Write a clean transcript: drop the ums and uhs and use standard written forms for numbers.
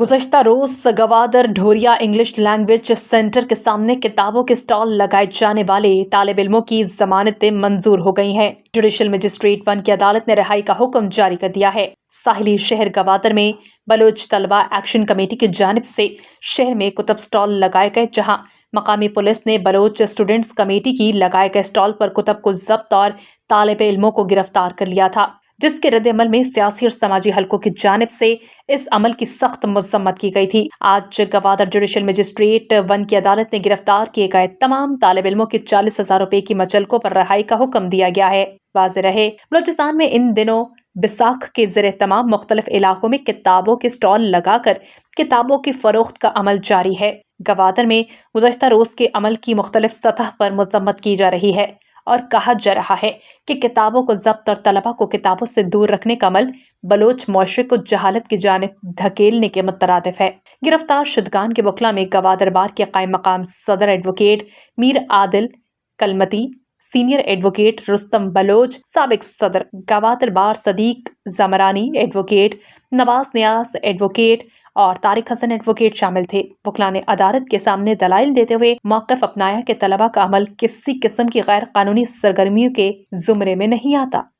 गुज़श्ता रोज गवादर ढोरिया English language centre के सामने किताबों के स्टॉल लगाए जाने वाले तालिब इल्मों की जमानतें मंजूर हो गई हैं। जुडिशल मजिस्ट्रेट 1 की अदालत ने रिहाई का हुक्म जारी कर दिया है। साहिली शहर गवादर में बलोच तलबा एक्शन कमेटी की जानिब से शहर में कुतुब स्टॉल लगाए गए, जहां मकामी पुलिस ने बलोच स्टूडेंट्स कमेटी की लगाए गए स्टॉल पर कुतुब को जब्त और तालिब इल्मों को गिरफ्तार कर लिया था, जिसके रद्द-ए-अमल में सियासी और समाजी हलकों की जानिब से इस अमल की सख्त मजम्मत की गई थी। आज गवादर जुडिशल मजिस्ट्रेट 1 की अदालत ने गिरफ्तार किए गए तमाम तालिब इल्मों की 40,000 रुपए की मचलकों पर रिहाई का हुक्म दिया गया है। वाज़ेह रहे, बलोचिस्तान में इन दिनों बिसाख के ज़रिए तमाम मुख्तलिफ इलाकों में किताबों के स्टॉल लगाकर किताबों की फरोख्त का अमल जारी है। गवादर में गुज़श्ता रोज के अमल की मुख्तलिफ सतह पर मजम्मत की जा रही है और कहा जा रहा है कि किताबों को जब्त और तलबा को किताबों से दूर रखने का अमल बलोच मुआशरे को जहालत की जानिब धकेलने के मुतरादिफ है। गिरफ्तार शुदगान के वकला में गवादर बार के कायम मकाम सदर advocate Mir Adil Kalmati, senior advocate Rustam Baloch, साबिक सदर Gwadar bar Sadiq Jamrani, advocate Nawaz Niaz advocate और तारिक हसन एडवोकेट शामिल थे। वकला ने अदालत के सामने दलाइल देते हुए मौक़िफ़ अपनाया कि तलबा का अमल किसी किस्म की गैर कानूनी सरगर्मियों के जुमरे में नहीं आता।